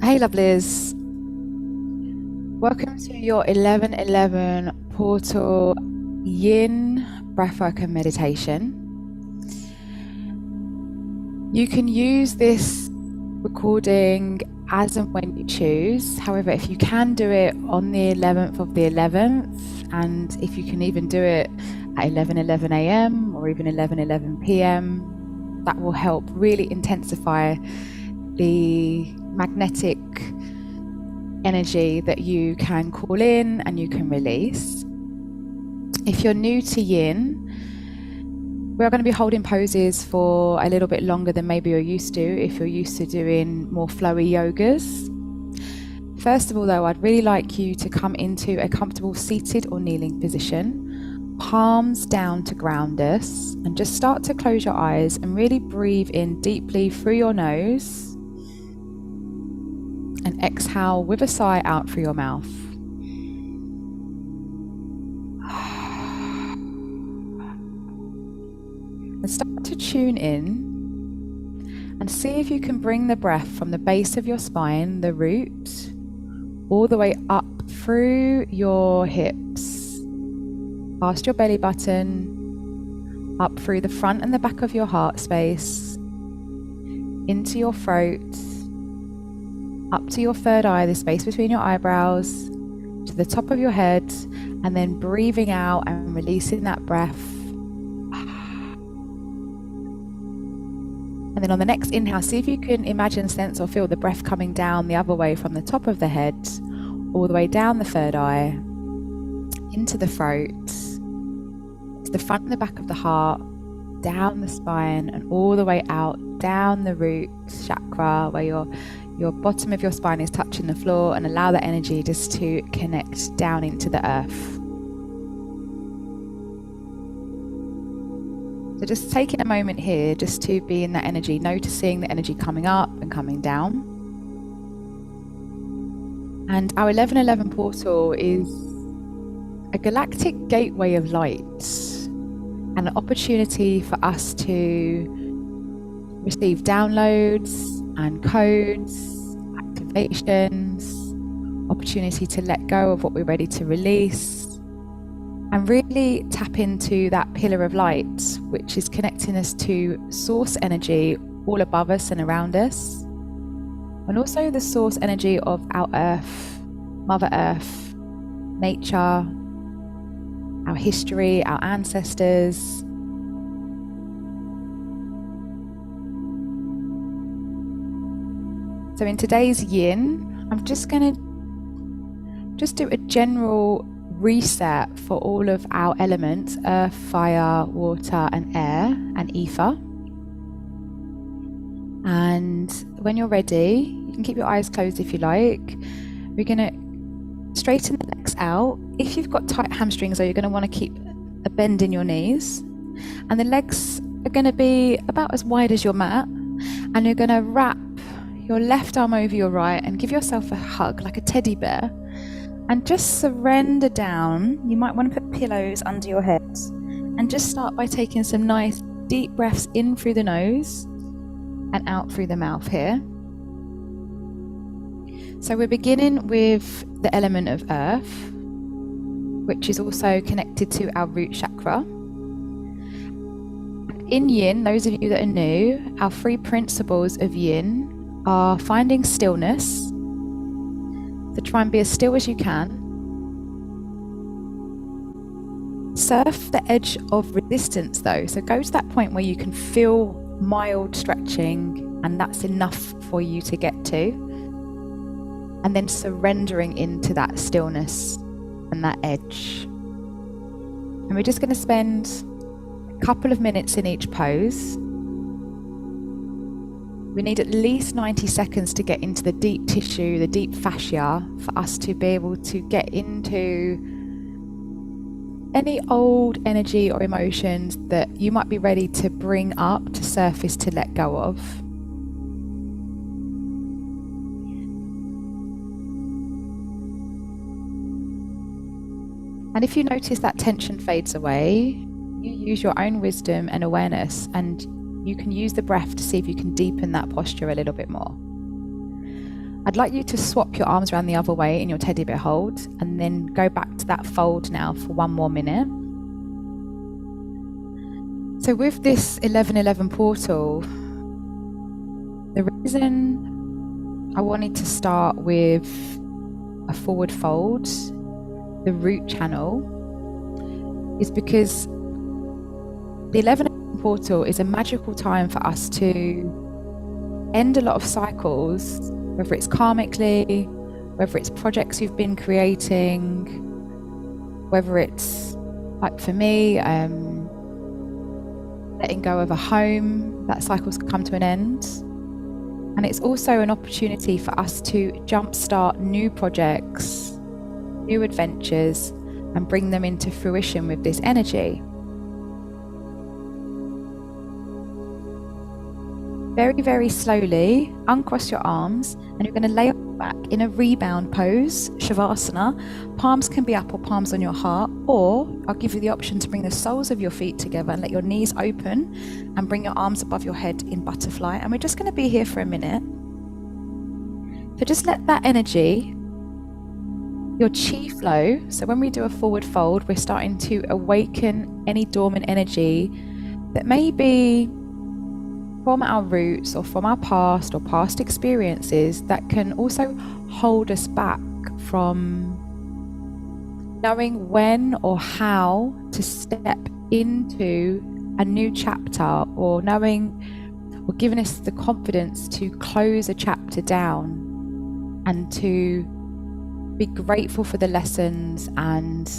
Hey lovelies, welcome to your 11:11 portal Yin breathwork and meditation. You can use this recording as and when you choose. However, if you can do it on the 11th of the 11th, and if you can even do it at 11:11 a.m. or even 11:11 p.m., that will help really intensify the magnetic energy that you can call in and you can release. If you're new to Yin, we're going to be holding poses for a little bit longer than maybe you're used to if you're used to doing more flowy yogas. First of all though, I'd really like you to come into a comfortable seated or kneeling position, palms down to ground us, and just start to close your eyes and really breathe in deeply through your nose and exhale with a sigh out through your mouth. And start to tune in and see if you can bring the breath from the base of your spine, the root, all the way up through your hips, past your belly button, up through the front and the back of your heart space, into your throat, up to your third eye, the space between your eyebrows, to the top of your head, and then breathing out and releasing that breath. And then on the next inhale, see if you can imagine, sense, or feel the breath coming down the other way from the top of the head, all the way down the third eye, into the throat, to the front and the back of the heart, down the spine, and all the way out, down the root chakra, where your bottom of your spine is touching the floor, and allow that energy just to connect down into the earth. So just taking a moment here just to be in that energy, noticing the energy coming up and coming down. And our 11:11 portal is a galactic gateway of light and an opportunity for us to receive downloads and codes, activations, opportunity to let go of what we're ready to release, and really tap into that pillar of light, which is connecting us to source energy all above us and around us, and also the source energy of our earth, Mother Earth, nature, our history, our ancestors. So in today's Yin, I'm just going to do a general reset for all of our elements, earth, fire, water and air and ether. And when you're ready, you can keep your eyes closed if you like. We're going to straighten the legs out. If you've got tight hamstrings, though, you're going to want to keep a bend in your knees. And the legs are going to be about as wide as your mat. And you're going to wrap your left arm over your right and give yourself a hug like a teddy bear, and just surrender down. You might want to put pillows under your head and just start by taking some nice deep breaths in through the nose and out through the mouth here. So we're beginning with the element of earth, which is also connected to our root chakra. In Yin, those of you that are new, our 3 principles of Yin are finding stillness. So try and be as still as you can. Surf the edge of resistance though. So go to that point where you can feel mild stretching and that's enough for you to get to. And then surrendering into that stillness and that edge. And we're just going to spend a couple of minutes in each pose. We need at least 90 seconds to get into the deep tissue, the deep fascia, for us to be able to get into any old energy or emotions that you might be ready to bring up to surface to let go of. And if you notice that tension fades away, you use your own wisdom and awareness, and you can use the breath to see if you can deepen that posture a little bit more. I'd like you to swap your arms around the other way in your teddy bear hold and then go back to that fold now for 1 more minute. So with this 1111 portal, the reason I wanted to start with a forward fold, the root channel, is because the 1111 portal is a magical time for us to end a lot of cycles, whether it's karmically, whether it's projects you've been creating, whether it's, like for me, letting go of a home, that cycle's come to an end. And it's also an opportunity for us to jumpstart new projects, new adventures, and bring them into fruition with this energy. Very, very slowly, uncross your arms, and you're going to lay on your back in a rebound pose, Shavasana. Palms can be up or palms on your heart, or I'll give you the option to bring the soles of your feet together and let your knees open and bring your arms above your head in butterfly. And we're just going to be here for a minute. So just let that energy, your chi flow. So when we do a forward fold, we're starting to awaken any dormant energy that may be from our roots or from our past or past experiences that can also hold us back from knowing when or how to step into a new chapter, or knowing or giving us the confidence to close a chapter down and to be grateful for the lessons and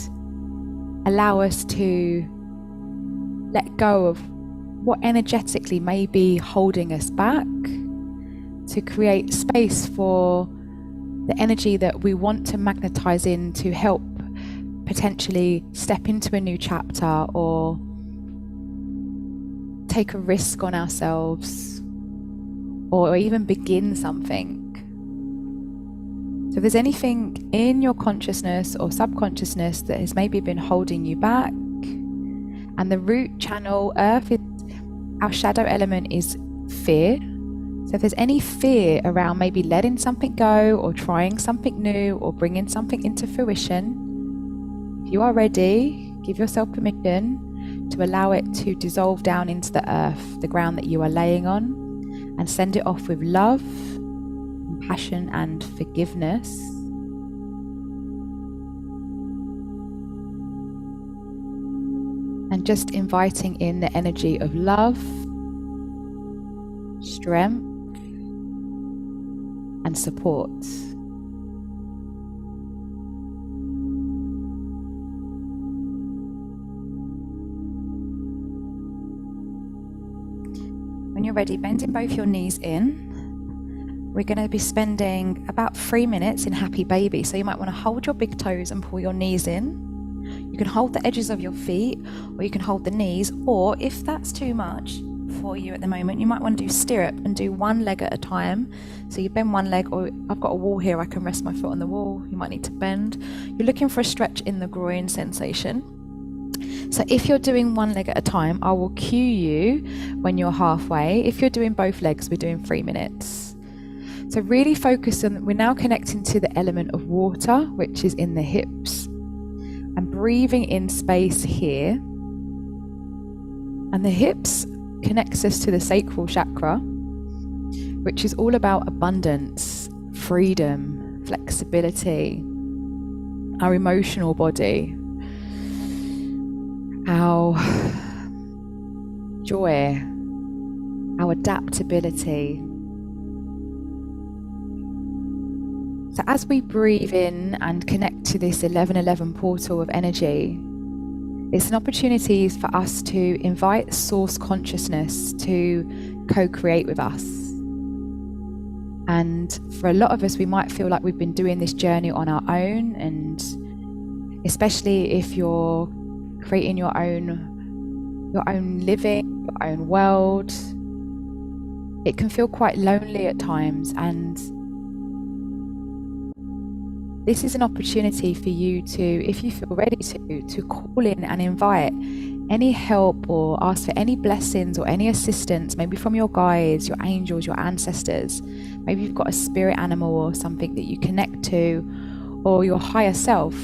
allow us to let go of what energetically may be holding us back, to create space for the energy that we want to magnetize in to help potentially step into a new chapter or take a risk on ourselves or even begin something. So if there's anything in your consciousness or subconsciousness that has maybe been holding you back, and the root channel, earth, our shadow element is fear. So if there's any fear around maybe letting something go or trying something new or bringing something into fruition, if you are ready, give yourself permission to allow it to dissolve down into the earth, the ground that you are laying on, and send it off with love, compassion and forgiveness. And just inviting in the energy of love, strength, and support. When you're ready, bending both your knees in. We're going to be spending about 3 minutes in happy baby. So you might want to hold your big toes and pull your knees in. You can hold the edges of your feet, or you can hold the knees, or if that's too much for you at the moment, you might want to do stirrup and do one leg at a time. So you bend one leg, or I've got a wall here, I can rest my foot on the wall. You might need to bend. You're looking for a stretch in the groin sensation. So if you're doing one leg at a time, I will cue you when you're halfway. If you're doing both legs, we're doing 3 minutes. So really focus on, we're now connecting to the element of water, which is in the hips, and breathing in space here. And the hips connects us to the sacral chakra, which is all about abundance, freedom, flexibility, our emotional body, our joy, our adaptability. So as we breathe in and connect to this 1111 portal of energy, it's an opportunity for us to invite source consciousness to co-create with us. And for a lot of us, we might feel like we've been doing this journey on our own, and especially if you're creating your own living, your own world, it can feel quite lonely at times. And this is an opportunity for you to, if you feel ready to call in and invite any help or ask for any blessings or any assistance, maybe from your guides, your angels, your ancestors. Maybe you've got a spirit animal or something that you connect to, or your higher self,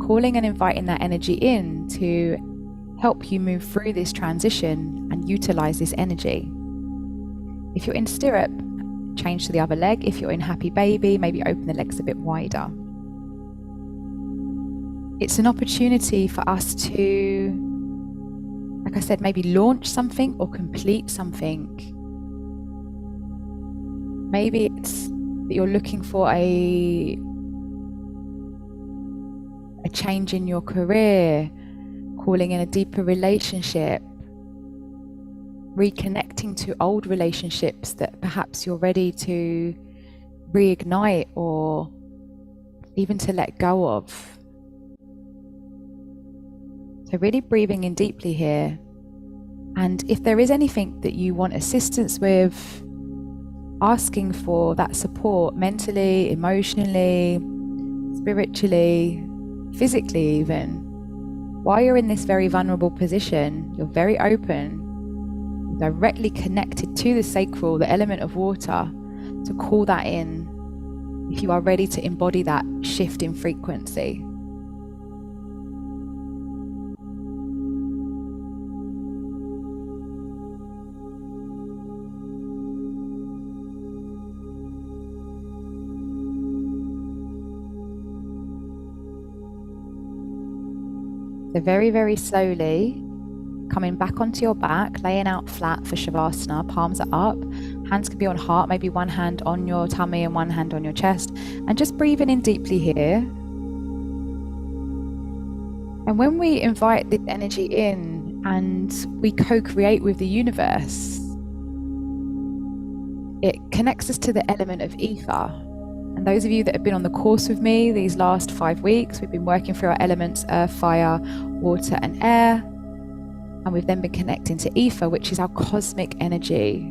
calling and inviting that energy in to help you move through this transition and utilize this energy. If you're in stirrup, change to the other leg. If you're in happy baby, maybe open the legs a bit wider. It's an opportunity for us to, like I said, maybe launch something or complete something. Maybe it's that you're looking for a change in your career, calling in a deeper relationship, reconnecting to old relationships that perhaps you're ready to reignite or even to let go of. So really breathing in deeply here. And if there is anything that you want assistance with, asking for that support mentally, emotionally, spiritually, physically even, while you're in this very vulnerable position, you're very open, directly connected to the sacral, the element of water, to call that in if you are ready to embody that shift in frequency. So very, very slowly, coming back onto your back, laying out flat for Shavasana, palms are up, hands can be on heart, maybe one hand on your tummy and one hand on your chest, and just breathing in deeply here. And when we invite this energy in and we co-create with the universe, it connects us to the element of ether. And those of you that have been on the course with me these last 5 weeks, we've been working through our elements, earth, fire, water and air. And we've then been connecting to ether, which is our cosmic energy,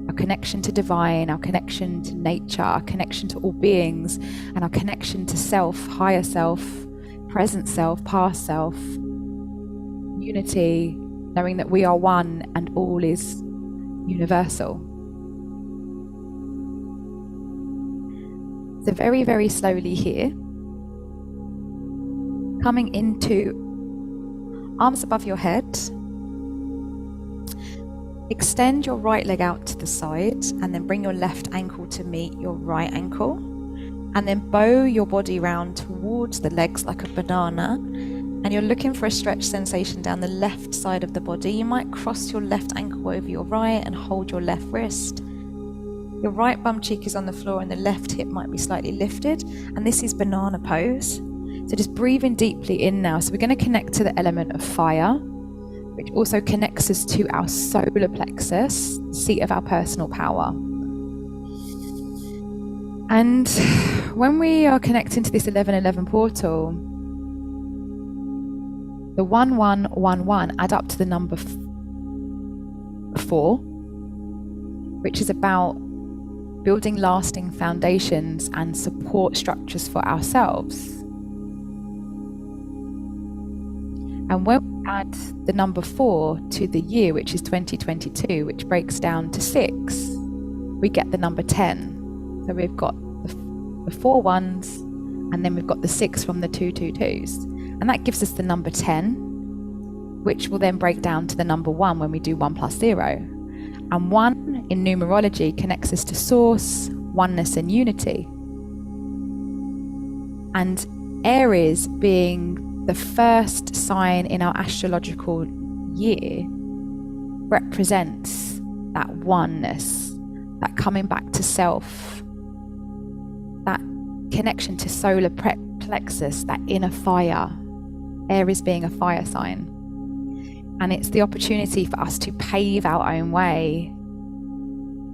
our connection to divine, our connection to nature, our connection to all beings, and our connection to self, higher self, present self, past self, unity, knowing that we are one and all is universal. So very, very slowly here, coming into arms above your head. Extend your right leg out to the side and then bring your left ankle to meet your right ankle. And then bow your body round towards the legs like a banana. And you're looking for a stretch sensation down the left side of the body. You might cross your left ankle over your right and hold your left wrist. Your right bum cheek is on the floor and the left hip might be slightly lifted. And this is banana pose. So just breathing deeply in now. So we're going to connect to the element of fire, which also connects us to our solar plexus, seat of our personal power. And when we are connecting to this 1111 portal, the 1111 add up to the number 4, which is about building lasting foundations and support structures for ourselves. And when we add the number 4 to the year, which is 2022, which breaks down to 6, we get the number 10. So we've got the 4 ones, and then we've got the 6 from the 2 2s. And that gives us the number 10, which will then break down to the number 1 when we do 1 plus 0. And 1 in numerology connects us to source, oneness and unity. And Aries being the first sign in our astrological year represents that oneness, that coming back to self, that connection to solar plexus, that inner fire, Aries being a fire sign. And it's the opportunity for us to pave our own way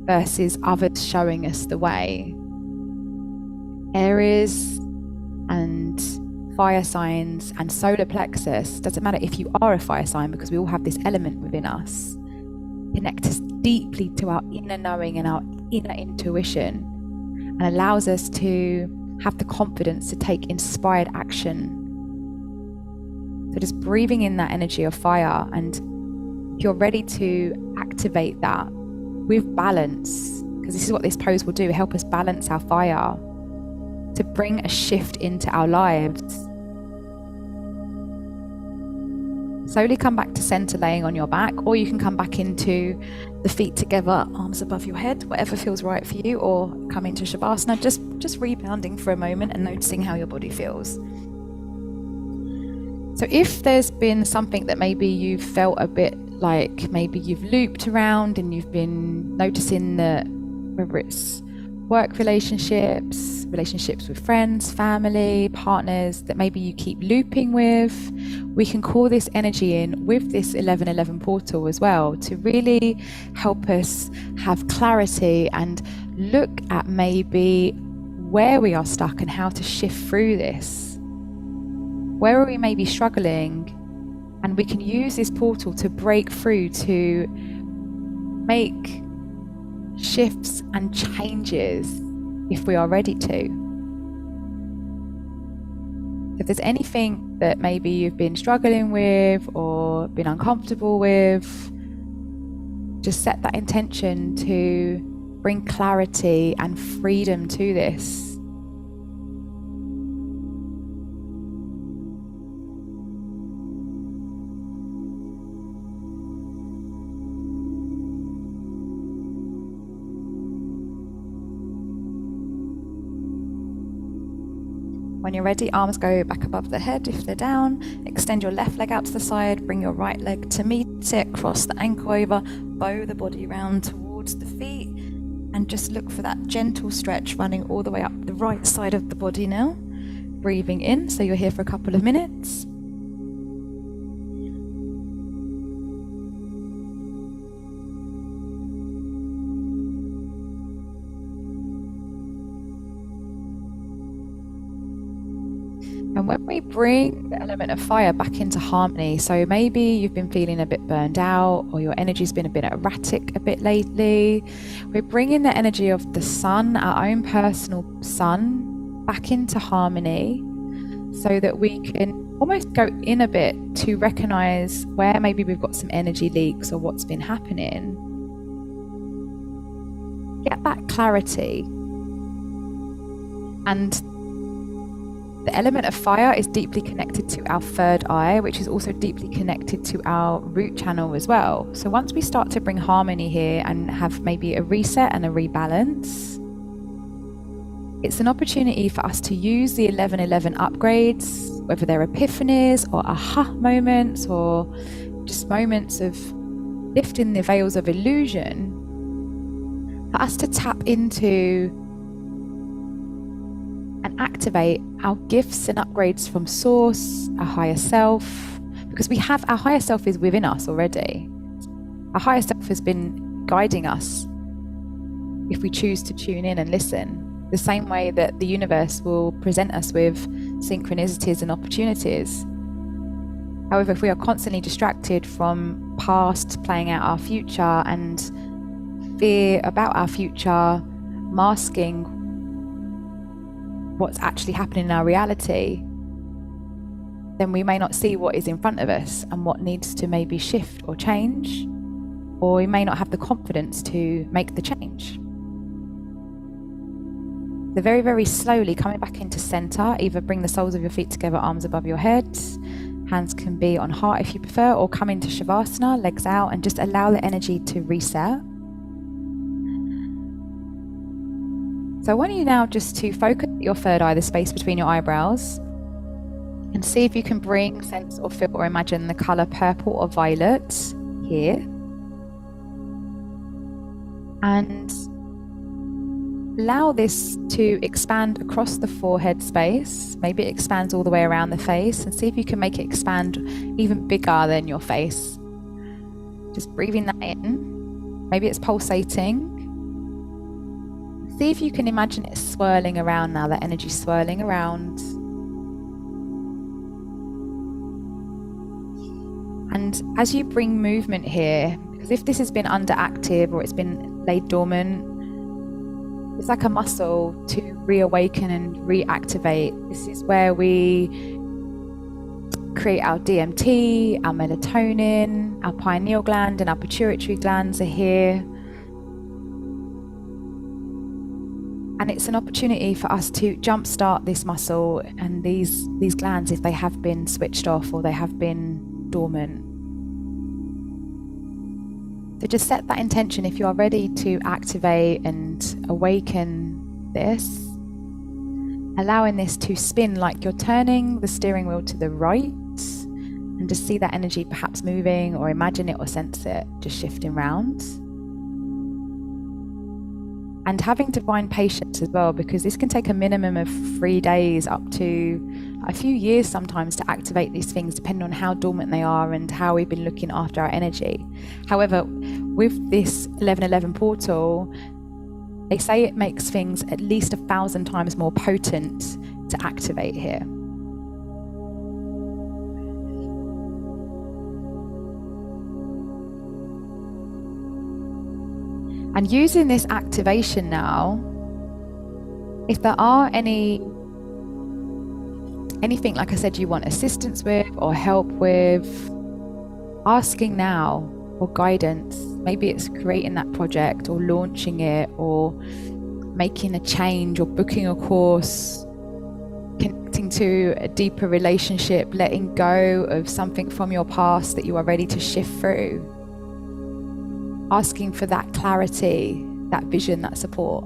versus others showing us the way. Aries and fire signs and solar plexus, doesn't matter if you are a fire sign, because we all have this element within us, connect us deeply to our inner knowing and our inner intuition, and allows us to have the confidence to take inspired action So just breathing in that energy of fire, and if you're ready to activate that with balance, because this is what this pose will do, help us balance our fire to bring a shift into our lives. Slowly come back to center, laying on your back, or you can come back into the feet together, arms above your head, whatever feels right for you, or come into Shavasana, just rebounding for a moment and noticing how your body feels. So if there's been something that maybe you've felt a bit like maybe you've looped around and you've been noticing that, whether it's work relationships with friends, family, partners, that maybe you keep looping with, we can call this energy in with this 1111 portal as well to really help us have clarity and look at maybe where we are stuck and how to shift through this. Where are we maybe struggling? And we can use this portal to break through, to make shifts and changes if we are ready to. If there's anything that maybe you've been struggling with or been uncomfortable with, just set that intention to bring clarity and freedom to this. When you're ready, arms go back above the head if they're down. Extend your left leg out to the side, bring your right leg to meet it, cross the ankle over, bow the body round towards the feet, and just look for that gentle stretch running all the way up the right side of the body now. Breathing in, so you're here for a couple of minutes. And when we bring the element of fire back into harmony, so maybe you've been feeling a bit burned out, or your energy's been a bit erratic a bit lately, we're bringing the energy of the sun, our own personal sun, back into harmony so that we can almost go in a bit to recognize where maybe we've got some energy leaks or what's been happening. Get that clarity. And the element of fire is deeply connected to our third eye, which is also deeply connected to our root channel as well. So once we start to bring harmony here and have maybe a reset and a rebalance, it's an opportunity for us to use the 1111 upgrades, whether they're epiphanies or aha moments or just moments of lifting the veils of illusion, for us to tap into and activate our gifts and upgrades from source, our higher self, because we have our higher self is within us already. Our higher self has been guiding us if we choose to tune in and listen, the same way that the universe will present us with synchronicities and opportunities. However, if we are constantly distracted from past playing out our future and fear about our future masking what's actually happening in our reality, then we may not see what is in front of us and what needs to maybe shift or change, or we may not have the confidence to make the change. So very, very slowly coming back into center, either bring the soles of your feet together, arms above your head, hands can be on heart if you prefer, or come into Shavasana, legs out, and just allow the energy to reset. So I want you now just to focus your third eye, the space between your eyebrows, and see if you can bring, sense or feel or imagine the color purple or violet here. And allow this to expand across the forehead space. Maybe it expands all the way around the face, and see if you can make it expand even bigger than your face. Just breathing that in. Maybe it's pulsating. See if you can imagine it swirling around now, that energy swirling around. And as you bring movement here, because if this has been underactive or it's been laid dormant, it's like a muscle to reawaken and reactivate. This is where we create our DMT, our melatonin, our pineal gland and our pituitary glands are here. And it's an opportunity for us to jumpstart this muscle and these glands if they have been switched off or they have been dormant. So just set that intention if you are ready to activate and awaken this, allowing this to spin like you're turning the steering wheel to the right, and just see that energy perhaps moving, or imagine it or sense it just shifting round. And having divine patience as well, because this can take a minimum of 3 days up to a few years sometimes to activate these things, depending on how dormant they are and how we've been looking after our energy. However, with this 1111 portal, they say it makes things at least 1,000 times more potent to activate here. And using this activation now, if there are anything, like I said, you want assistance with or help with, asking now, or guidance. Maybe it's creating that project or launching it or making a change or booking a course, connecting to a deeper relationship, letting go of something from your past that you are ready to shift through. Asking for that clarity, that vision, that support.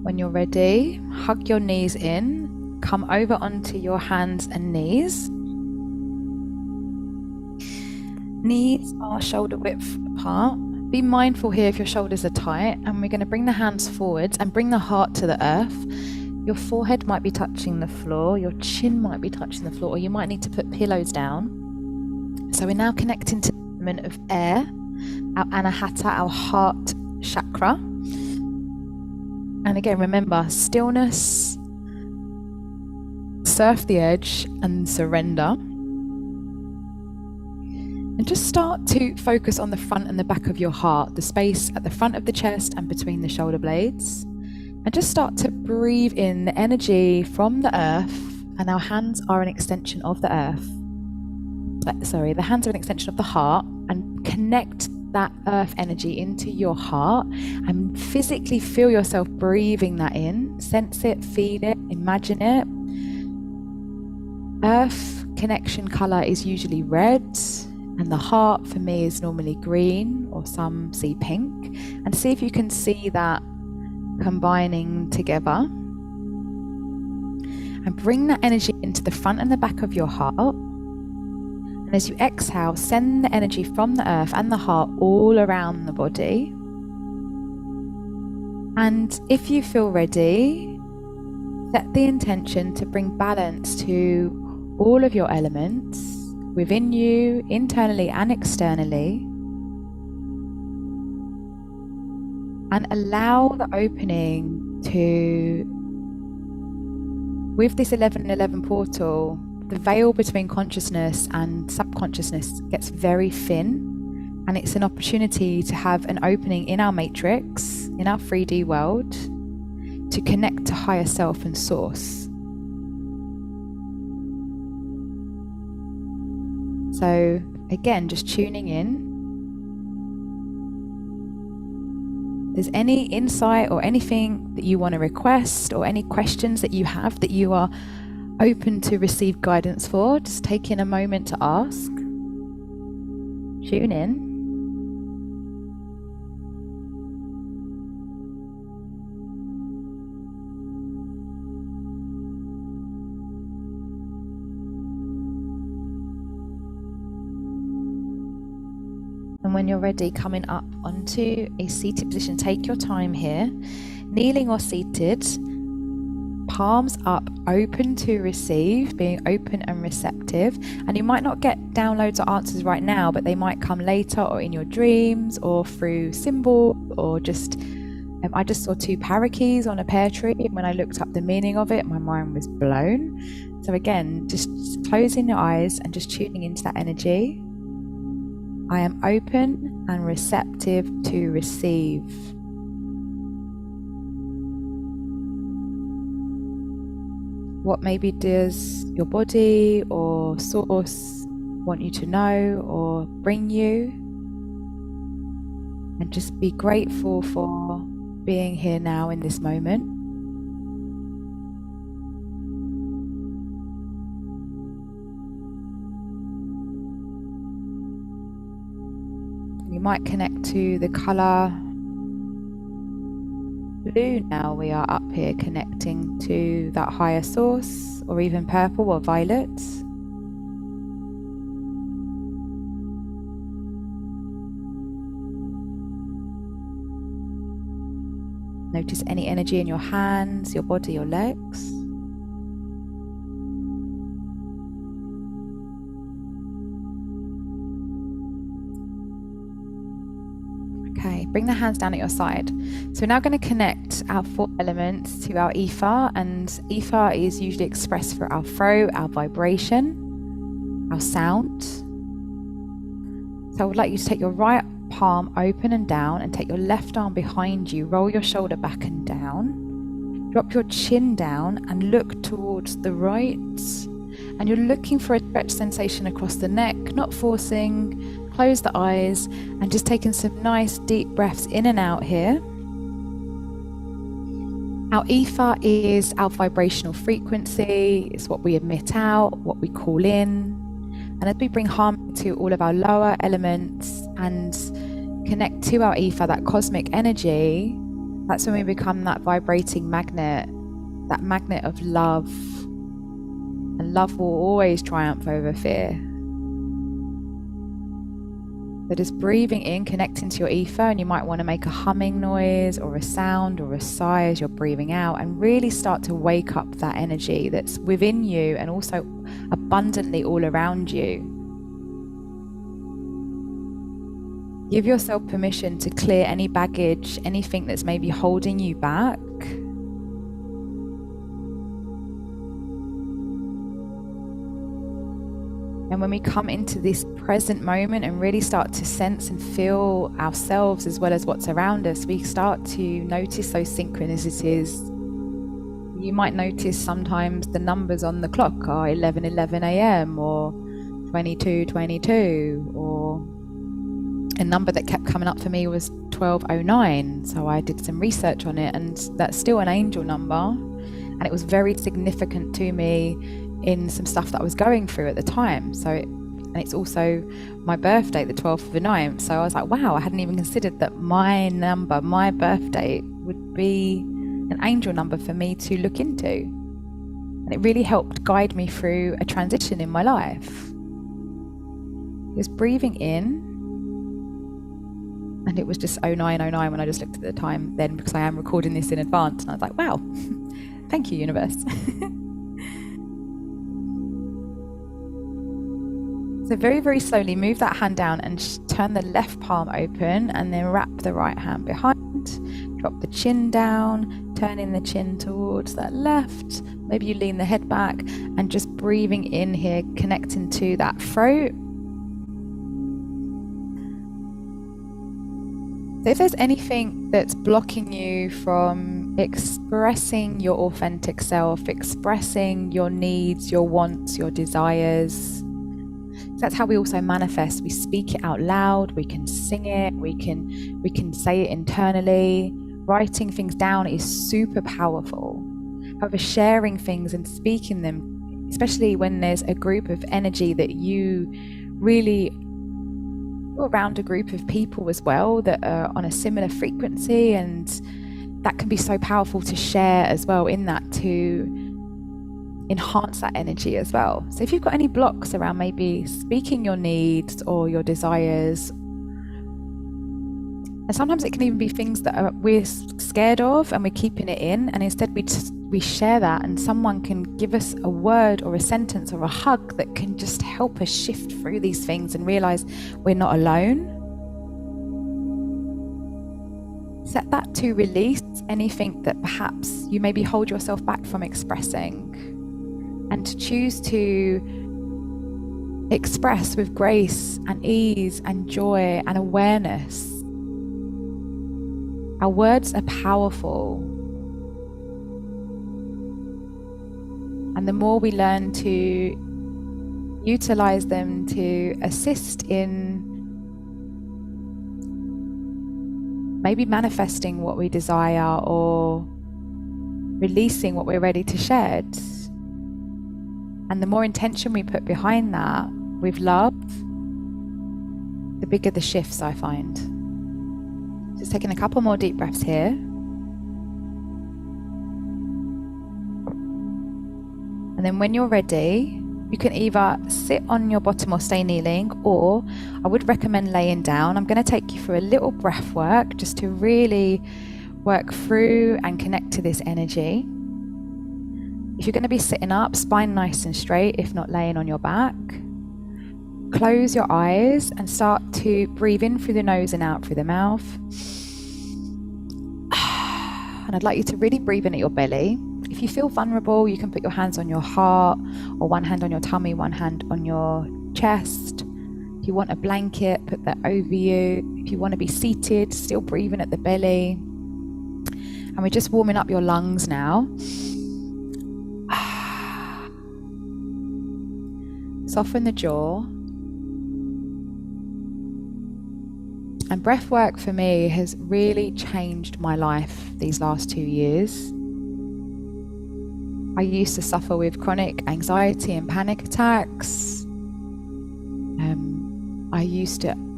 When you're ready, hug your knees in, come over onto your hands and knees. Knees are shoulder width apart. Be mindful here if your shoulders are tight, and we're going to bring the hands forwards and bring the heart to the earth. Your forehead might be touching the floor, your chin might be touching the floor, or you might need to put pillows down. So we're now connecting to the element of air, our anahata, our heart chakra. And again, remember, stillness, surf the edge and surrender. And just start to focus on the front and the back of your heart, the space at the front of the chest and between the shoulder blades. And just start to breathe in the energy from the earth, and our hands are an extension of the earth. The hands are an extension of the heart, and connect that earth energy into your heart and physically feel yourself breathing that in. Sense it, feel it, imagine it. Earth connection color is usually red, and the heart for me is normally green, or some see pink. And see if you can see that combining together. And bring that energy into the front and the back of your heart. And as you exhale, send the energy from the earth and the heart all around the body. And if you feel ready, set the intention to bring balance to all of your elements within you, internally and externally. And allow the opening to, with this 1111 portal, the veil between consciousness and subconsciousness gets very thin, and it's an opportunity to have an opening in our matrix, in our 3D world, to connect to higher self and source. So again, just tuning in. If there's any insight or anything that you want to request, or any questions that you have that you are open to receive guidance for, just taking a moment to ask. Tune in. And when you're ready, coming up onto a seated position, take your time here, kneeling or seated, palms up, open to receive, being open and receptive. And you might not get downloads or answers right now, but they might come later or in your dreams or through symbol or just... I just saw 2 parakeets on a pear tree, and when I looked up the meaning of it, my mind was blown. So again, just closing your eyes and just tuning into that energy. I am open and receptive to receive. What maybe does your body or source want you to know or bring you? And just be grateful for being here now in this moment. You might connect to the colour blue now. We are up here connecting to that higher source, or even purple or violet. Notice any energy in your hands, your body, your legs. Okay, bring the hands down at your side. So we're now going to connect our 4 elements to our ether, and ether is usually expressed through our throat, our vibration, our sound. So I would like you to take your right palm open and down and take your left arm behind you, roll your shoulder back and down, drop your chin down and look towards the right, and you're looking for a stretch sensation across the neck, not forcing. Close the eyes and just taking some nice deep breaths in and out here. Our ether is our vibrational frequency. It's what we emit out, what we call in. And as we bring harmony to all of our lower elements and connect to our ether, that cosmic energy, that's when we become that vibrating magnet, that magnet of love. And love will always triumph over fear. So just breathing in, connecting to your ether, and you might want to make a humming noise or a sound or a sigh as you're breathing out, and really start to wake up that energy that's within you and also abundantly all around you. Give yourself permission to clear any baggage, anything that's maybe holding you back. And when we come into this present moment and really start to sense and feel ourselves as well as what's around us, we start to notice those synchronicities. You might notice sometimes the numbers on the clock are 11:11 a.m. or 22:22, or a number that kept coming up for me was 12:09. So I did some research on it, and that's still an angel number, and it was very significant to me in some stuff that I was going through at the time. And it's also my birthday, the 12th of the 9th. So I was like, wow, I hadn't even considered that my number, my birthday, would be an angel number for me to look into. And it really helped guide me through a transition in my life. Just breathing in, and it was just 09:09 when I just looked at the time then, because I am recording this in advance, and I was like, wow, thank you, universe. So very, very slowly move that hand down and turn the left palm open, and then wrap the right hand behind. Drop the chin down, turning the chin towards that left. Maybe you lean the head back, and just breathing in here, connecting to that throat. So if there's anything that's blocking you from expressing your authentic self, expressing your needs, your wants, your desires, that's how we also manifest. We speak it out loud, we can sing it, we can say it internally. Writing things down is super powerful. However, sharing things and speaking them, especially when there's a group of energy that you really, you're around a group of people as well that are on a similar frequency, and that can be so powerful to share as well, in that to enhance that energy as well. So if you've got any blocks around maybe speaking your needs or your desires, and sometimes it can even be things that we're scared of and we're keeping it in, and instead we we share that and someone can give us a word or a sentence or a hug that can just help us shift through these things and realize we're not alone. Set that to release anything that perhaps you maybe hold yourself back from expressing, and to choose to express with grace and ease and joy and awareness. Our words are powerful. And the more we learn to utilize them to assist in maybe manifesting what we desire or releasing what we're ready to shed, and the more intention we put behind that with love, the bigger the shifts I find. Just taking a couple more deep breaths here. And then when you're ready, you can either sit on your bottom or stay kneeling, or I would recommend laying down. I'm going to take you through a little breath work just to really work through and connect to this energy. If you're going to be sitting up, spine nice and straight, if not laying on your back. Close your eyes and start to breathe in through the nose and out through the mouth. And I'd like you to really breathe in at your belly. If you feel vulnerable, you can put your hands on your heart, or one hand on your tummy, one hand on your chest. If you want a blanket, put that over you. If you want to be seated, still breathing at the belly. And we're just warming up your lungs now. Soften the jaw. And breathwork for me has really changed my life these last 2 years. I used to suffer with chronic anxiety and panic attacks.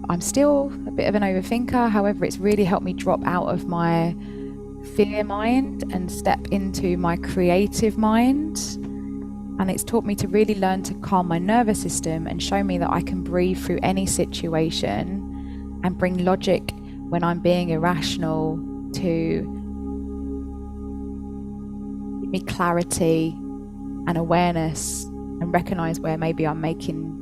I'm still a bit of an overthinker. However, it's really helped me drop out of my fear mind and step into my creative mind. And it's taught me to really learn to calm my nervous system and show me that I can breathe through any situation and bring logic when I'm being irrational to give me clarity and awareness, and recognize where maybe I'm making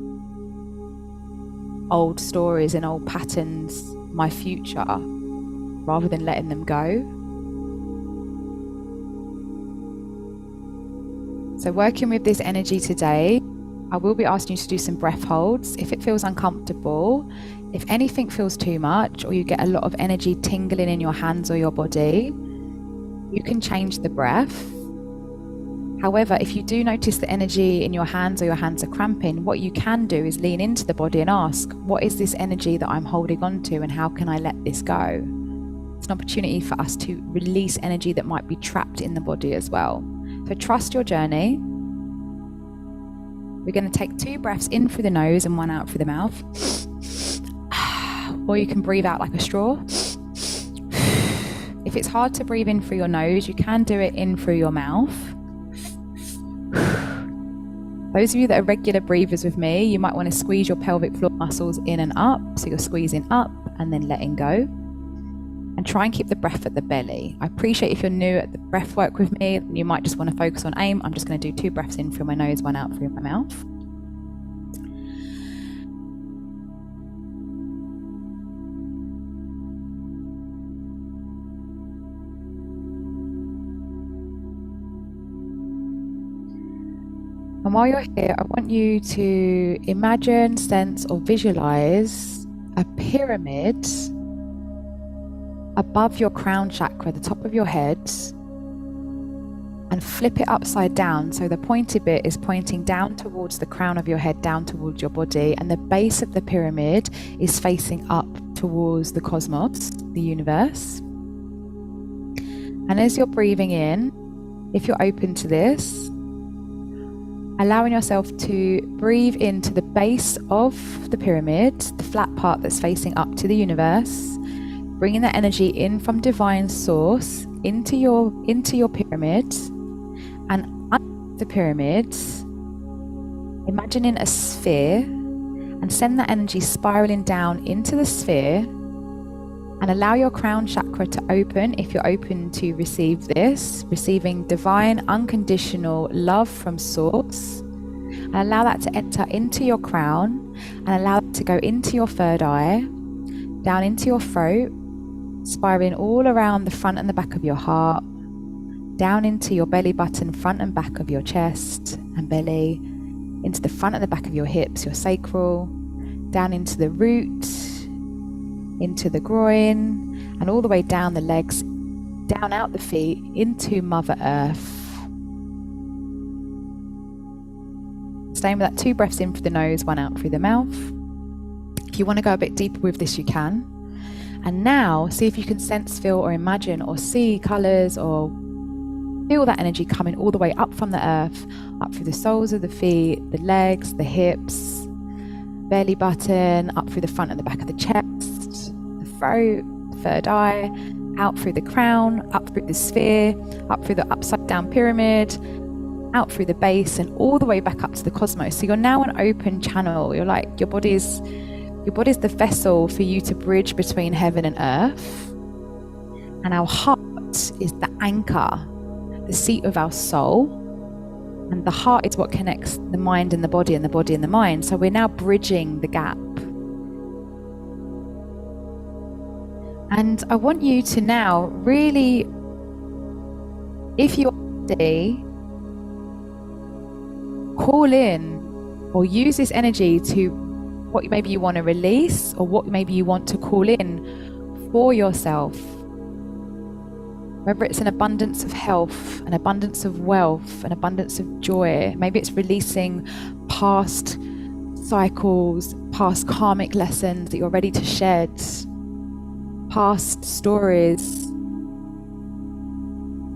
old stories and old patterns my future rather than letting them go. So working with this energy today, I will be asking you to do some breath holds. If it feels uncomfortable, if anything feels too much, or you get a lot of energy tingling in your hands or your body, you can change the breath. However, if you do notice the energy in your hands or your hands are cramping, what you can do is lean into the body and ask, what is this energy that I'm holding on to, and how can I let this go? It's an opportunity for us to release energy that might be trapped in the body as well. So trust your journey. We're going to take 2 breaths in through the nose and 1 out through the mouth. Or you can breathe out like a straw. If it's hard to breathe in through your nose, you can do it in through your mouth. Those of you that are regular breathers with me, you might want to squeeze your pelvic floor muscles in and up. So you're squeezing up and then letting go. And try and keep the breath at the belly. I appreciate if you're new at the breath work with me, you might just want to focus on aim. I'm just going to do 2 breaths in through my nose, 1 out through my mouth. And while you're here, I want you to imagine, sense, or visualize a pyramid above your crown chakra, the top of your head, and flip it upside down. So the pointy bit is pointing down towards the crown of your head, down towards your body, and the base of the pyramid is facing up towards the cosmos, the universe. And as you're breathing in, if you're open to this, allowing yourself to breathe into the base of the pyramid, the flat part that's facing up to the universe, bringing that energy in from divine source into your pyramid, and under the pyramid, imagining a sphere, and send that energy spiraling down into the sphere, And allow your crown chakra to open if you're open to receive this, receiving divine, unconditional love from source. And allow that to enter into your crown and allow it to go into your third eye, down into your throat, spiraling all around the front and the back of your heart, down into your belly button, front and back of your chest and belly, into the front and the back of your hips, your sacral, down into the root, into the groin, and all the way down the legs, down out the feet, into Mother Earth. Staying with that 2 breaths in through the nose, 1 out through the mouth. If you want to go a bit deeper with this, you can. And now, see if you can sense, feel, or imagine, or see colours, or feel that energy coming all the way up from the earth, up through the soles of the feet, the legs, the hips, belly button, up through the front and the back of the chest, the throat, third eye, out through the crown, up through the sphere, up through the upside down pyramid, out through the base, and all the way back up to the cosmos. So you're now an open channel. You're like, your body's the vessel for you to bridge between heaven and earth. And our heart is the anchor, the seat of our soul. And the heart is what connects the mind and the body, and the body and the mind. So we're now bridging the gap. And I want you to now really, if you're ready, call in or use this energy to what maybe you want to release, or what maybe you want to call in for yourself. Whether it's an abundance of health, an abundance of wealth, an abundance of joy. Maybe it's releasing past cycles, past karmic lessons that you're ready to shed, past stories.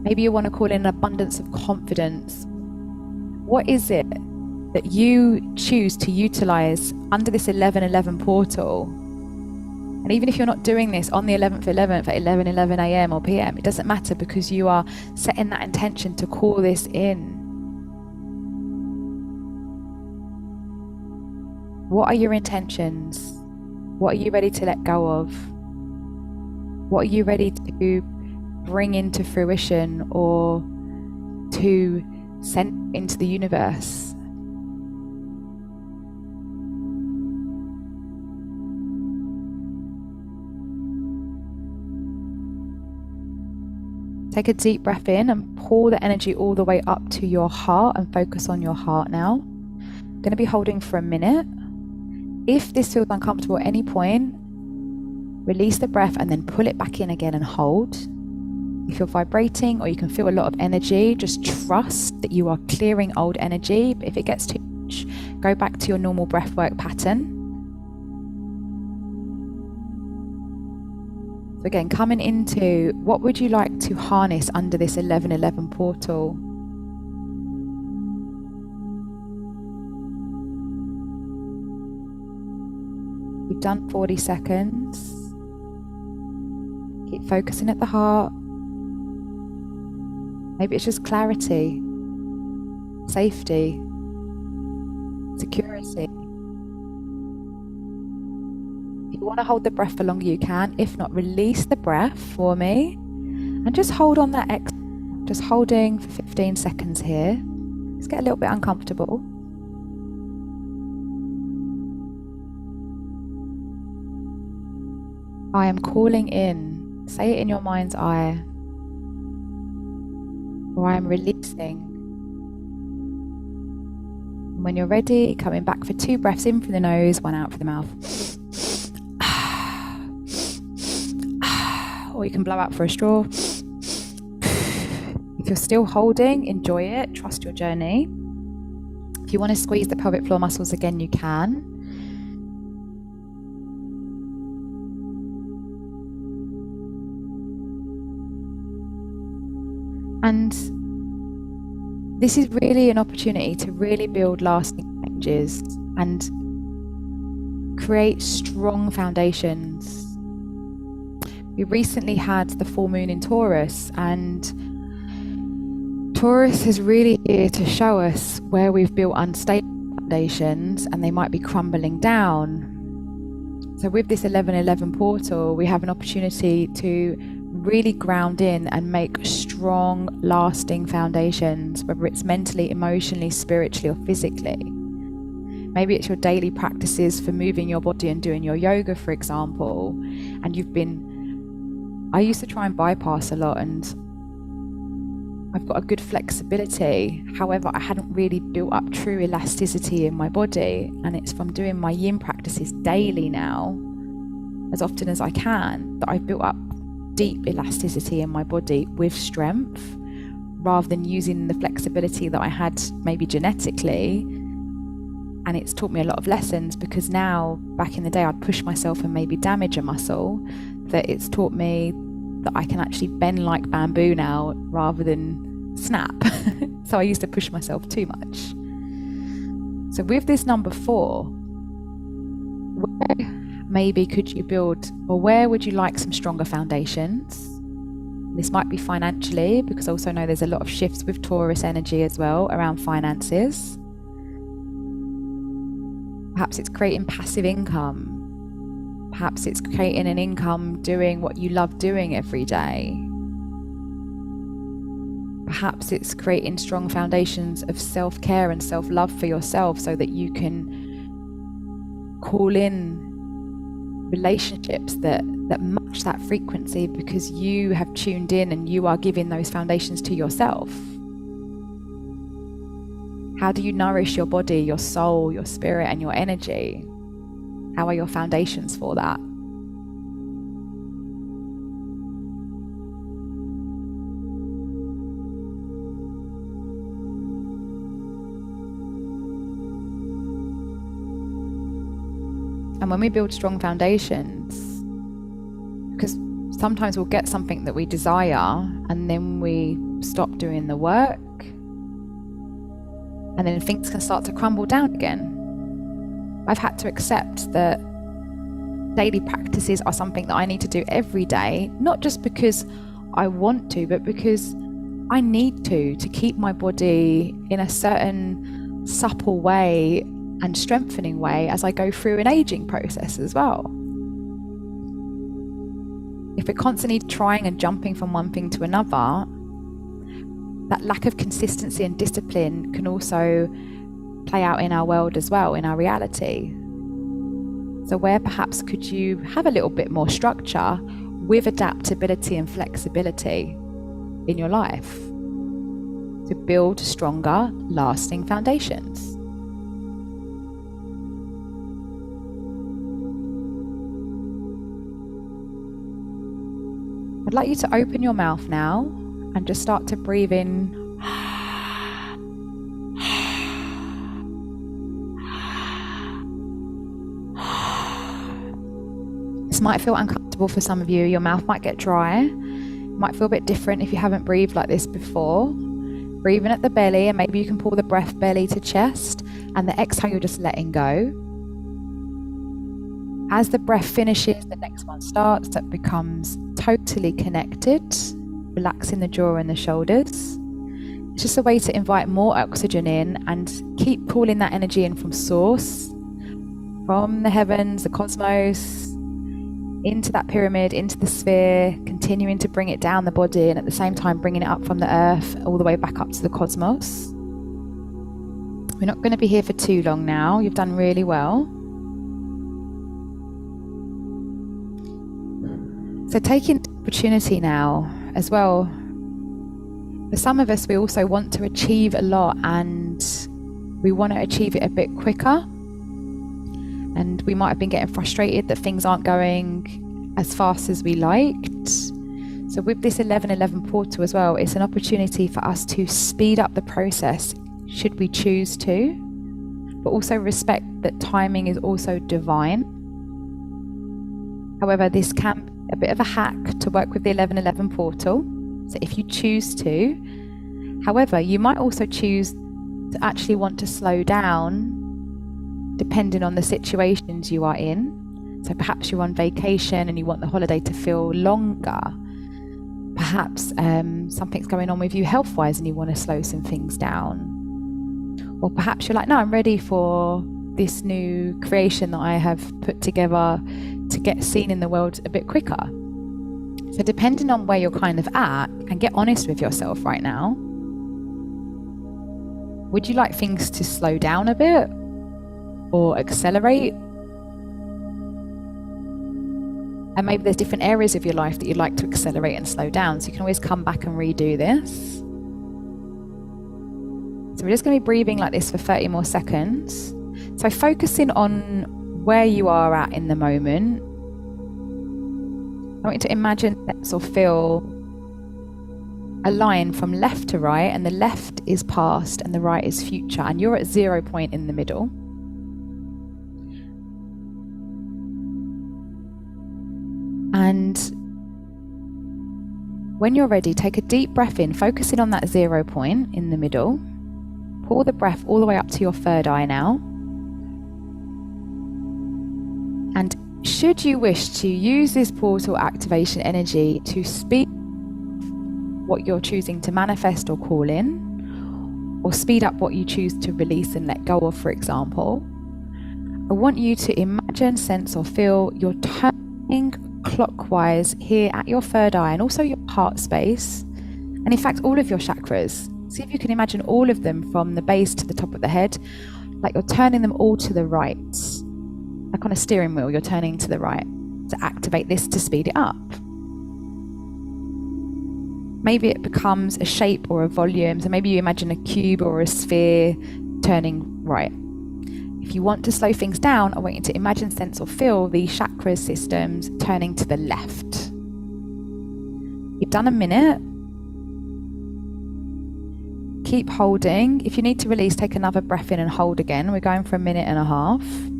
Maybe you want to call in an abundance of confidence. What is it that you choose to utilize under this 11/11 portal? And even if you're not doing this on the 11th at 11:11 a.m. or p.m., it doesn't matter, because you are setting that intention to call this in. What are your intentions? What are you ready to let go of? What are you ready to bring into fruition or to send into the universe? Take a deep breath in and pull the energy all the way up to your heart and focus on your heart now. I'm going to be holding for a minute. If this feels uncomfortable at any point, release the breath and then pull it back in again and hold. If you're vibrating or you can feel a lot of energy, just trust that you are clearing old energy. But if it gets too much, go back to your normal breathwork pattern. So again, coming into what would you like to harness under this 11/11 portal? You've done 40 seconds. Keep focusing at the heart. Maybe it's just clarity, safety, security. If you want to hold the breath for longer, you can. If not, release the breath for me and just hold on that just holding for 15 seconds here. Let's get a little bit uncomfortable. I am calling in. Say it in your mind's eye. Or I am releasing. When you're ready, coming back for 2 breaths in through the nose, 1 out through the mouth. Or you can blow out for a straw. If you're still holding, enjoy it. Trust your journey. If you want to squeeze the pelvic floor muscles again, you can. And this is really an opportunity to really build lasting changes and create strong foundations. We recently had the full moon in Taurus, and Taurus is really here to show us where we've built unstable foundations and they might be crumbling down. So So with this 1111 portal, we have an opportunity to really ground in and make strong, lasting foundations, whether it's mentally, emotionally, spiritually, or physically. Maybe it's your daily practices for moving your body and doing your yoga, for example, and I used to try and bypass a lot, and I've got a good flexibility. However, I hadn't really built up true elasticity in my body, and it's from doing my yin practices daily now, as often as I can, that I've built up deep elasticity in my body with strength, rather than using the flexibility that I had maybe genetically. And it's taught me a lot of lessons, because now, back in the day, I'd push myself and maybe damage a muscle, that it's taught me that I can actually bend like bamboo now rather than snap. So I used to push myself too much. So with this number 4, where maybe could you build, or where would you like some stronger foundations? This might be financially, because I also know there's a lot of shifts with Taurus energy as well around finances. Perhaps it's creating passive income. Perhaps it's creating an income doing what you love doing every day. Perhaps it's creating strong foundations of self-care and self-love for yourself, so that you can call in relationships that match that frequency, because you have tuned in and you are giving those foundations to yourself. How do you nourish your body, your soul, your spirit, and your energy? How are your foundations for that? And when we build strong foundations, because sometimes we'll get something that we desire and then we stop doing the work, and then things can start to crumble down again. I've had to accept that daily practices are something that I need to do every day, not just because I want to, but because I need to keep my body in a certain supple way and strengthening way as I go through an aging process as well. If we're constantly trying and jumping from one thing to another, that lack of consistency and discipline can also play out in our world as well, in our reality. So where perhaps could you have a little bit more structure with adaptability and flexibility in your life to build stronger, lasting foundations? I'd like you to open your mouth now and just start to breathe in. This might feel uncomfortable for some of you. Your mouth might get dry. It might feel a bit different if you haven't breathed like this before. Breathe in at the belly, and maybe you can pull the breath belly to chest, and the exhale you're just letting go. As the breath finishes, the next one starts. That becomes totally connected, relaxing the jaw and the shoulders. It's just a way to invite more oxygen in and keep pulling that energy in from source, from the heavens, the cosmos, into that pyramid, into the sphere, continuing to bring it down the body, and at the same time bringing it up from the earth all the way back up to the cosmos. We're not going to be here for too long now. You've done really well. So taking the opportunity now as well. For some of us, we also want to achieve a lot, and we want to achieve it a bit quicker. And we might have been getting frustrated that things aren't going as fast as we liked. So with this 1111 portal as well, it's an opportunity for us to speed up the process should we choose to, but also respect that timing is also divine. However, this can be a bit of a hack to work with the 1111 portal. So if you choose to, however, you might also choose to actually want to slow down depending on the situations you are in. So perhaps you're on vacation and you want the holiday to feel longer. Perhaps something's going on with you health-wise and you want to slow some things down. Or perhaps you're like, no, I'm ready for this new creation that I have put together to get seen in the world a bit quicker. So depending on where you're kind of at, and get honest with yourself right now, would you like things to slow down a bit or accelerate? And maybe there's different areas of your life that you'd like to accelerate and slow down. So you can always come back and redo this. So we're just going to be breathing like this for 30 more seconds. So focusing on where you are at in the moment. I want you to imagine, sense or feel a line from left to right, and the left is past and the right is future, and you're at 0 point in the middle. And when you're ready, take a deep breath in, focusing on that 0 point in the middle. Pull the breath all the way up to your third eye now. And should you wish to use this portal activation energy to speed what you're choosing to manifest or call in, or speed up what you choose to release and let go of, for example, I want you to imagine, sense or feel you're turning clockwise here at your third eye and also your heart space, and in fact all of your chakras. See if you can imagine all of them from the base to the top of the head, like you're turning them all to the right. Like on a steering wheel, you're turning to the right to activate this, to speed it up. Maybe it becomes a shape or a volume. So maybe you imagine a cube or a sphere turning right. If you want to slow things down, I want you to imagine, sense or feel the chakra systems turning to the left. You've done a minute. Keep holding. If you need to release, take another breath in and hold again. We're going for 1.5 minutes.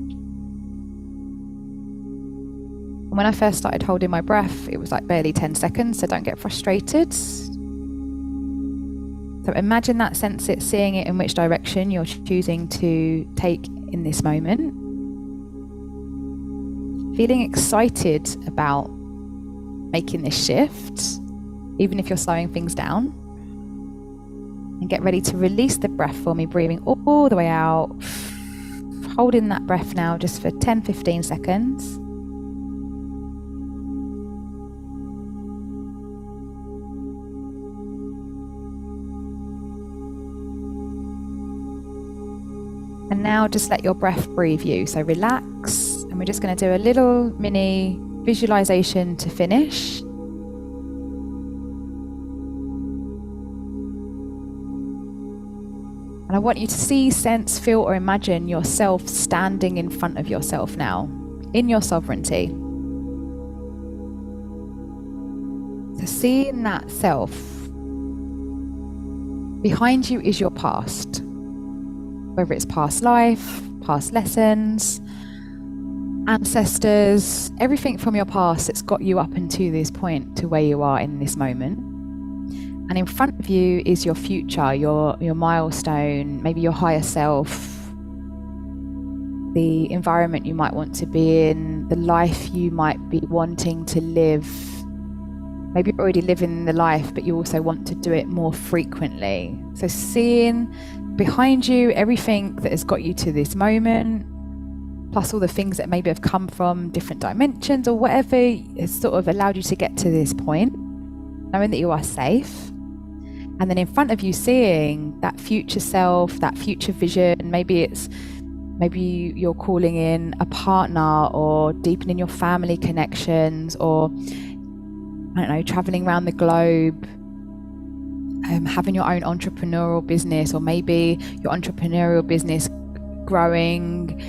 When I first started holding my breath, it was like barely 10 seconds, so don't get frustrated. So imagine that, sense it, seeing it in which direction you're choosing to take in this moment. Feeling excited about making this shift, even if you're slowing things down. And get ready to release the breath for me, breathing all the way out. Holding that breath now just for 10-15 seconds. And now just let your breath breathe you. So relax, and we're just going to do a little mini visualization to finish. And I want you to see, sense, feel or imagine yourself standing in front of yourself now, in your sovereignty. So seeing that self. Behind you is your past. Whether it's past life, past lessons, ancestors, everything from your past that's got you up until this point to where you are in this moment. And in front of you is your future, your milestone, maybe your higher self, the environment you might want to be in, the life you might be wanting to live. Maybe you're already living the life, but you also want to do it more frequently. So seeing behind you everything that has got you to this moment, plus all the things that maybe have come from different dimensions or whatever has sort of allowed you to get to this point, knowing that you are safe. And then in front of you, seeing that future self, that future vision. Maybe you're calling in a partner, or deepening your family connections, or I don't know, traveling around the globe, having your own entrepreneurial business, or maybe your entrepreneurial business growing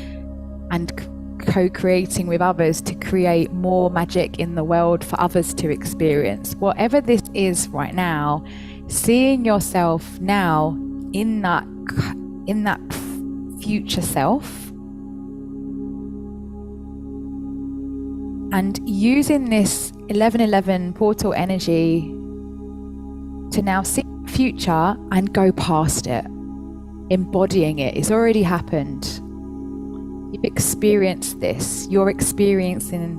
and co-creating with others to create more magic in the world for others to experience. Whatever this is right now, seeing yourself now in that future self, and using this 1111 portal energy to now see the future and go past it, embodying it. It's already happened. You've experienced this. You're experiencing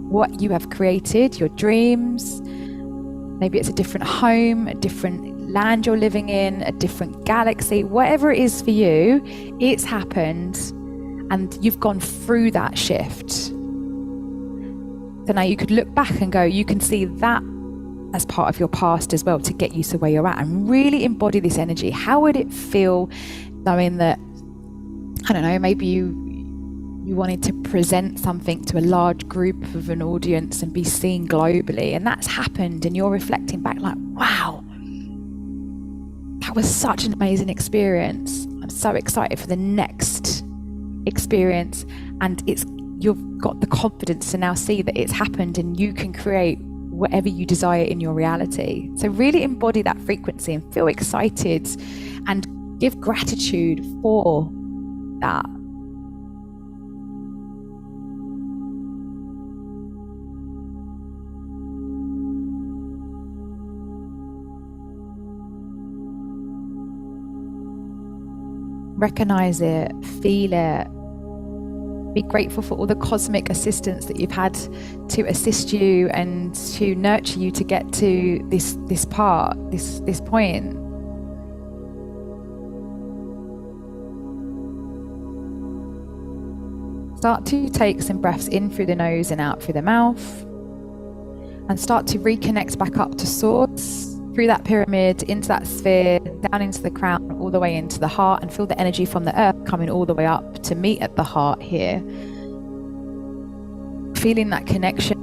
what you have created, your dreams. Maybe it's a different home, a different land you're living in, a different galaxy, whatever it is for you, it's happened and you've gone through that shift. So now you could look back and go, you can see that as part of your past as well to get you to where you're at, and really embody this energy. How would it feel knowing that, I don't know, maybe you wanted to present something to a large group of an audience and be seen globally, and that's happened, and you're reflecting back like, wow, that was such an amazing experience. I'm so excited for the next experience, and you've got the confidence to now see that it's happened and you can create whatever you desire in your reality. So really embody that frequency and feel excited and give gratitude for that. Recognize it, feel it. Be grateful for all the cosmic assistance that you've had to assist you and to nurture you to get to this point. Start to take some breaths in through the nose and out through the mouth, and start to reconnect back up to source, through that pyramid, into that sphere, down into the crown, all the way into the heart, and feel the energy from the earth coming all the way up to meet at the heart here. Feeling that connection.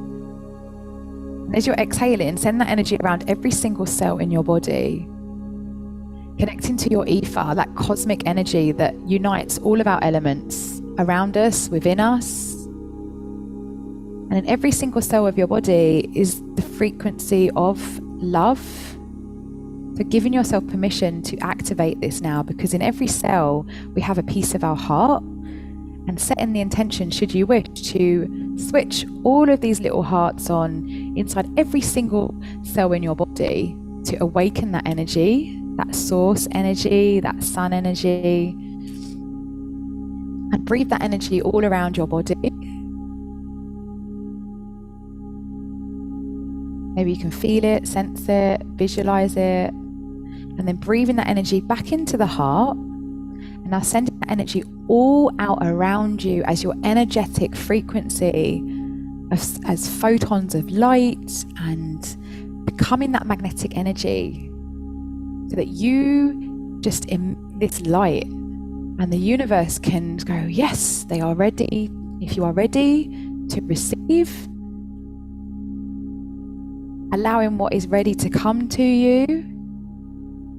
And as you're exhaling, send that energy around every single cell in your body. Connecting to your ether, that cosmic energy that unites all of our elements around us, within us. And in every single cell of your body is the frequency of love. So giving yourself permission to activate this now, because in every cell we have a piece of our heart, and setting the intention, should you wish, to switch all of these little hearts on inside every single cell in your body to awaken that energy, that source energy, that sun energy, and breathe that energy all around your body. Maybe you can feel it, sense it, visualize it. And then breathing that energy back into the heart, and now sending that energy all out around you as your energetic frequency as photons of light, and becoming that magnetic energy so that you just emit this light, and the universe can go, yes, they are ready. If you are ready to receive, allowing what is ready to come to you,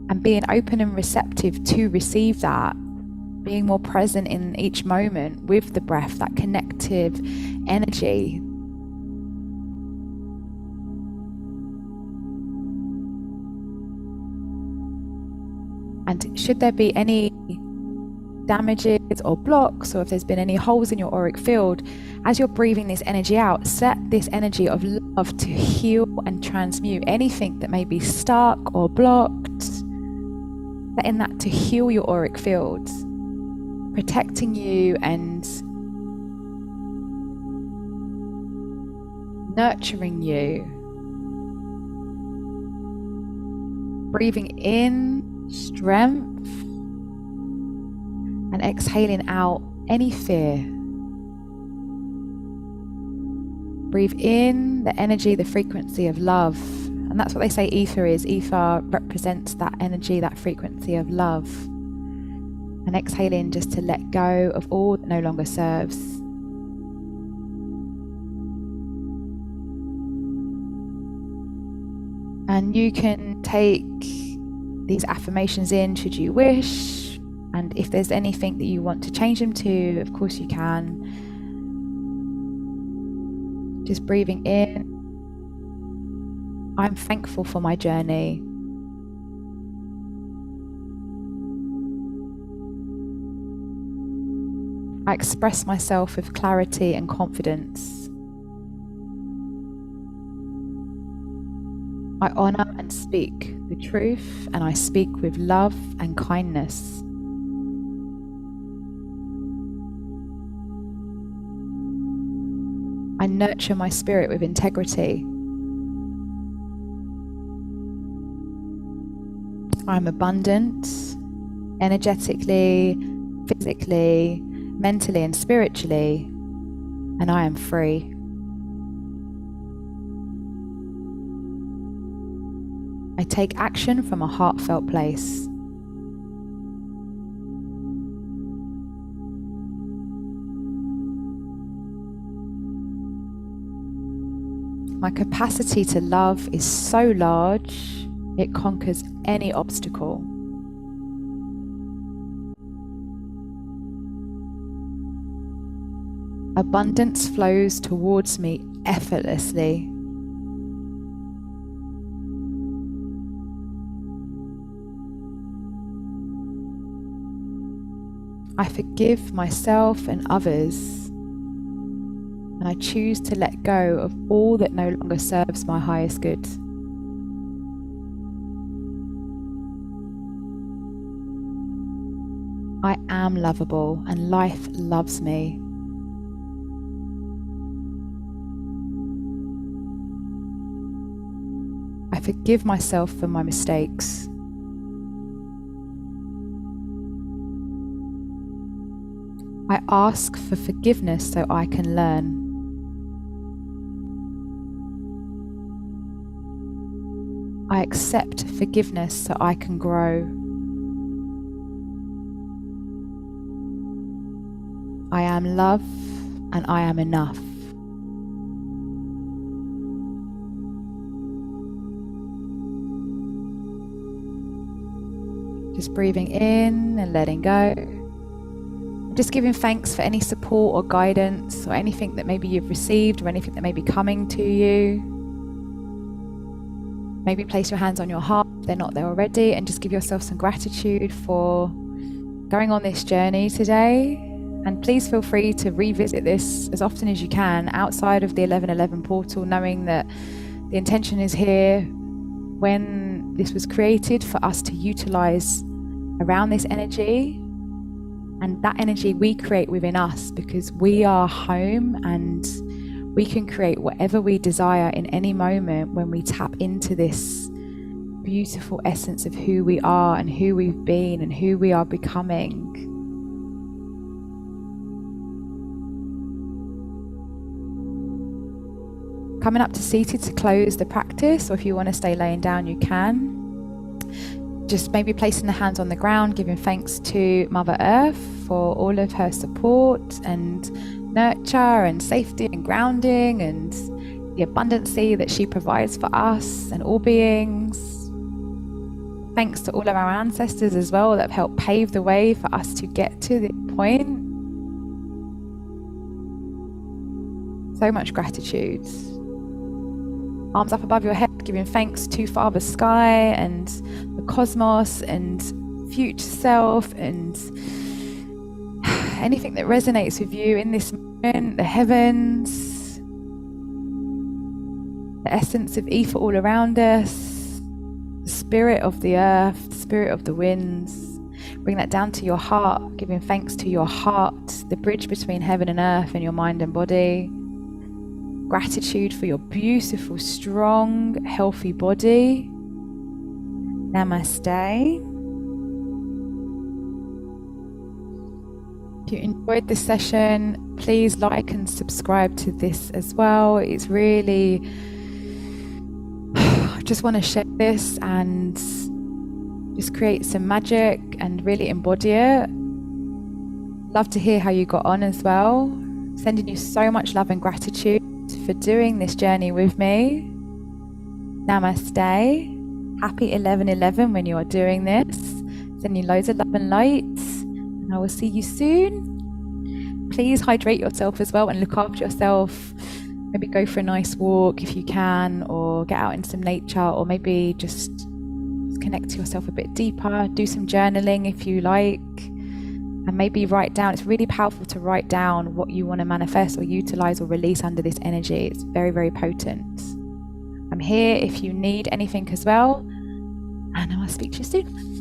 and being open and receptive to receive that, being more present in each moment with the breath, that connective energy. And should there be any damages or blocks, or if there's been any holes in your auric field, as you're breathing this energy out, set this energy of love to heal and transmute anything that may be stuck or blocked. Setting that to heal your auric fields, protecting you and nurturing you. Breathing in strength and exhaling out any fear. Breathe in the energy, the frequency of love. And that's what they say ether is. Ether represents that energy, that frequency of love. And exhaling just to let go of all that no longer serves. And you can take these affirmations in should you wish. And if there's anything that you want to change them to, of course you can. Just breathing in. I'm thankful for my journey. I express myself with clarity and confidence. I honor and speak the truth, and I speak with love and kindness. I nurture my spirit with integrity. I'm abundant, energetically, physically, mentally and spiritually, and I am free. I take action from a heartfelt place. My capacity to love is so large, it conquers any obstacle. Abundance flows towards me effortlessly. I forgive myself and others, and I choose to let go of all that no longer serves my highest good. I am lovable and life loves me. I forgive myself for my mistakes. I ask for forgiveness so I can learn. I accept forgiveness so I can grow. I am love and I am enough. Just breathing in and letting go. Just giving thanks for any support or guidance or anything that maybe you've received or anything that may be coming to you. Maybe place your hands on your heart if they're not there already, and just give yourself some gratitude for going on this journey today. And please feel free to revisit this as often as you can outside of the 1111 portal, knowing that the intention is here when this was created for us to utilize around this energy. And that energy we create within us, because we are home and we can create whatever we desire in any moment when we tap into this beautiful essence of who we are and who we've been and who we are becoming. Coming up to seated to close the practice, or if you want to stay laying down, you can. Just maybe placing the hands on the ground, giving thanks to Mother Earth for all of her support and nurture and safety and grounding and the abundancy that she provides for us and all beings. Thanks to all of our ancestors as well that have helped pave the way for us to get to this point. So much gratitude. Arms up above your head, giving thanks to Father Sky and the cosmos and future self and anything that resonates with you in this moment, the heavens, the essence of ether all around us, the spirit of the earth, the spirit of the winds. Bring that down to your heart, giving thanks to your heart, the bridge between heaven and earth and your mind and body. Gratitude for your beautiful, strong, healthy body. Namaste. If you enjoyed this session, please like and subscribe to this as well. It's really, I just want to share this and just create some magic and really embody it. Love to hear how you got on as well. Sending you so much love and gratitude for doing this journey with me. Namaste. Happy 11/11 when you are doing this. Sending you loads of love and light, and I will see you soon. Please hydrate yourself as well and look after yourself. Maybe go for a nice walk if you can, or get out in some nature, or maybe just connect to yourself a bit deeper. Do some journaling if you like. And maybe write down. It's really powerful to write down what you want to manifest or utilize or release under this energy. It's very, very potent. I'm here if you need anything as well. And I'll speak to you soon.